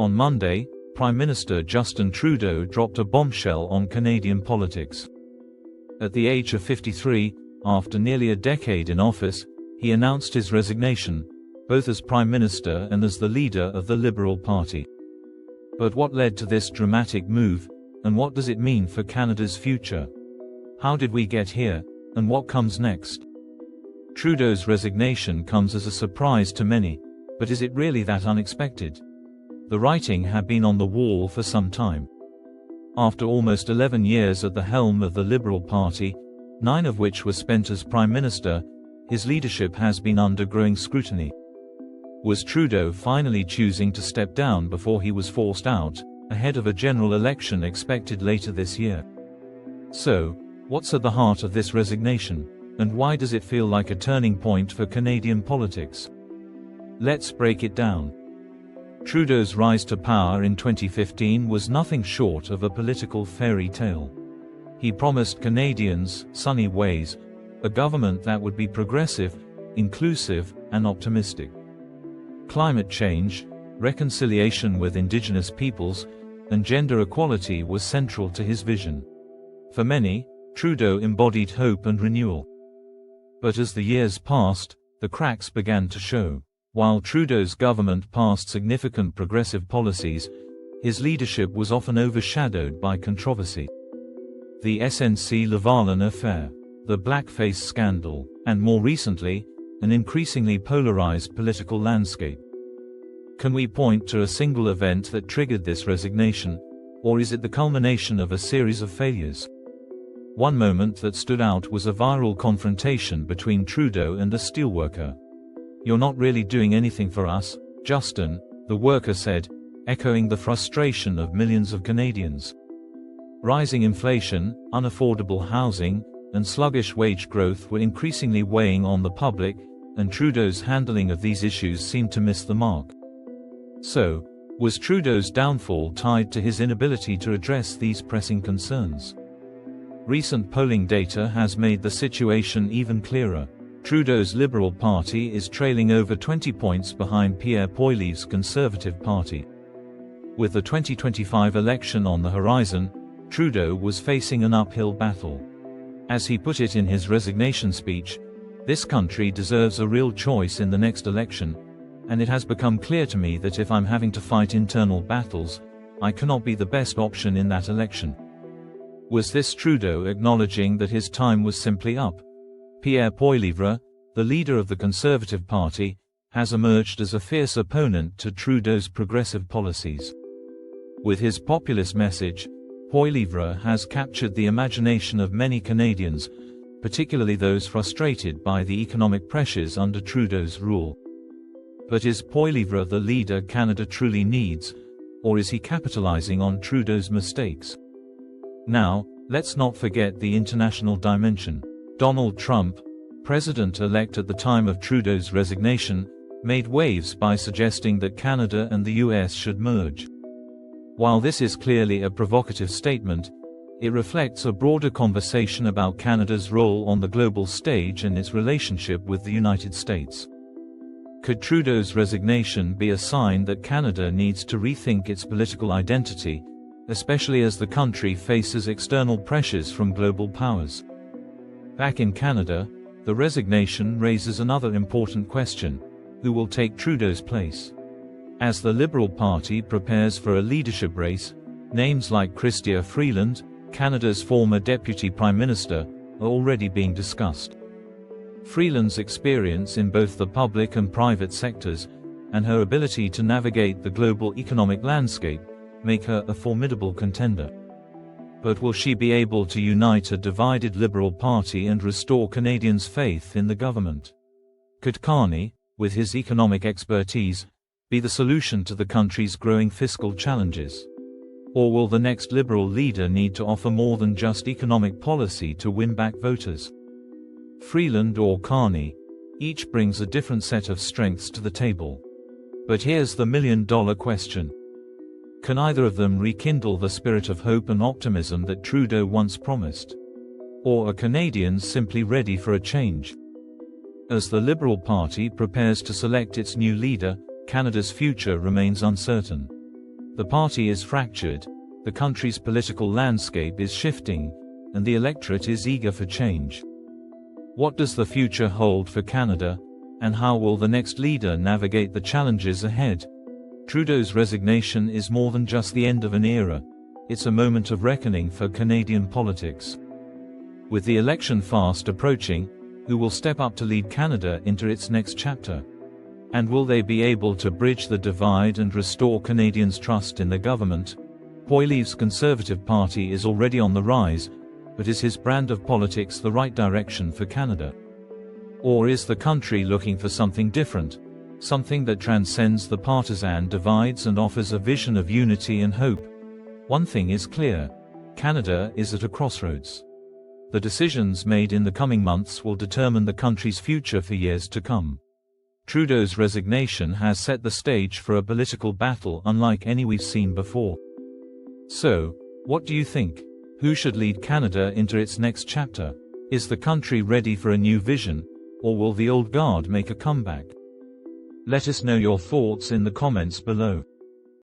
On Monday, Prime Minister Justin Trudeau dropped a bombshell on Canadian politics. At the age of 53, after nearly a decade in office, he announced his resignation, both as Prime Minister and as the leader of the Liberal Party. But what led to this dramatic move, and what does it mean for Canada's future? How did we get here, and what comes next? Trudeau's resignation comes as a surprise to many, but is it really that unexpected? The writing had been on the wall for some time. After almost 11 years at the helm of the Liberal Party, 9 of which were spent as Prime Minister, his leadership has been under growing scrutiny. Was Trudeau finally choosing to step down before he was forced out, ahead of a general election expected later this year? So, what's at the heart of this resignation, and why does it feel like a turning point for Canadian politics? Let's break it down. Trudeau's rise to power in 2015 was nothing short of a political fairy tale. He promised Canadians sunny ways, a government that would be progressive, inclusive, and optimistic. Climate change, reconciliation with Indigenous peoples, and gender equality was central to his vision. For many, Trudeau embodied hope and renewal. But as the years passed, the cracks began to show. While Trudeau's government passed significant progressive policies, his leadership was often overshadowed by controversy. The SNC-Lavalin affair, the blackface scandal, and more recently, an increasingly polarized political landscape. Can we point to a single event that triggered this resignation, or is it the culmination of a series of failures? One moment that stood out was a viral confrontation between Trudeau and a steelworker. "You're not really doing anything for us, Justin," the worker said, echoing the frustration of millions of Canadians. Rising inflation, unaffordable housing, and sluggish wage growth were increasingly weighing on the public, and Trudeau's handling of these issues seemed to miss the mark. So, was Trudeau's downfall tied to his inability to address these pressing concerns? Recent polling data has made the situation even clearer. Trudeau's Liberal Party is trailing over 20 points behind Pierre Poilievre's Conservative Party. With the 2025 election on the horizon, Trudeau was facing an uphill battle. As he put it in his resignation speech, "This country deserves a real choice in the next election, and it has become clear to me that if I'm having to fight internal battles, I cannot be the best option in that election." Was this Trudeau acknowledging that his time was simply up? Pierre Poilievre, the leader of the Conservative Party, has emerged as a fierce opponent to Trudeau's progressive policies. With his populist message, Poilievre has captured the imagination of many Canadians, particularly those frustrated by the economic pressures under Trudeau's rule. But is Poilievre the leader Canada truly needs, or is he capitalizing on Trudeau's mistakes? Now, let's not forget the international dimension. Donald Trump, president-elect at the time of Trudeau's resignation, made waves by suggesting that Canada and the US should merge. While this is clearly a provocative statement, it reflects a broader conversation about Canada's role on the global stage and its relationship with the United States. Could Trudeau's resignation be a sign that Canada needs to rethink its political identity, especially as the country faces external pressures from global powers? Back in Canada, the resignation raises another important question: who will take Trudeau's place? As the Liberal Party prepares for a leadership race, names like Chrystia Freeland, Canada's former Deputy Prime Minister, are already being discussed. Freeland's experience in both the public and private sectors, and her ability to navigate the global economic landscape, make her a formidable contender. But will she be able to unite a divided Liberal Party and restore Canadians' faith in the government? Could Carney, with his economic expertise, be the solution to the country's growing fiscal challenges? Or will the next Liberal leader need to offer more than just economic policy to win back voters? Freeland or Carney, each brings a different set of strengths to the table. But here's the million-dollar question. Can either of them rekindle the spirit of hope and optimism that Trudeau once promised? Or are Canadians simply ready for a change? As the Liberal Party prepares to select its new leader, Canada's future remains uncertain. The party is fractured, the country's political landscape is shifting, and the electorate is eager for change. What does the future hold for Canada, and how will the next leader navigate the challenges ahead? Trudeau's resignation is more than just the end of an era. It's a moment of reckoning for Canadian politics. With the election fast approaching, who will step up to lead Canada into its next chapter? And will they be able to bridge the divide and restore Canadians' trust in the government? Poilev's Conservative Party is already on the rise, but is his brand of politics the right direction for Canada? Or is the country looking for something different, something that transcends the partisan divides and offers a vision of unity and hope? One thing is clear: Canada is at a crossroads. The decisions made in the coming months will determine the country's future for years to come. Trudeau's resignation has set the stage for a political battle unlike any we've seen before. So, what do you think? Who should lead Canada into its next chapter? Is the country ready for a new vision, or will the old guard make a comeback? Let us know your thoughts in the comments below.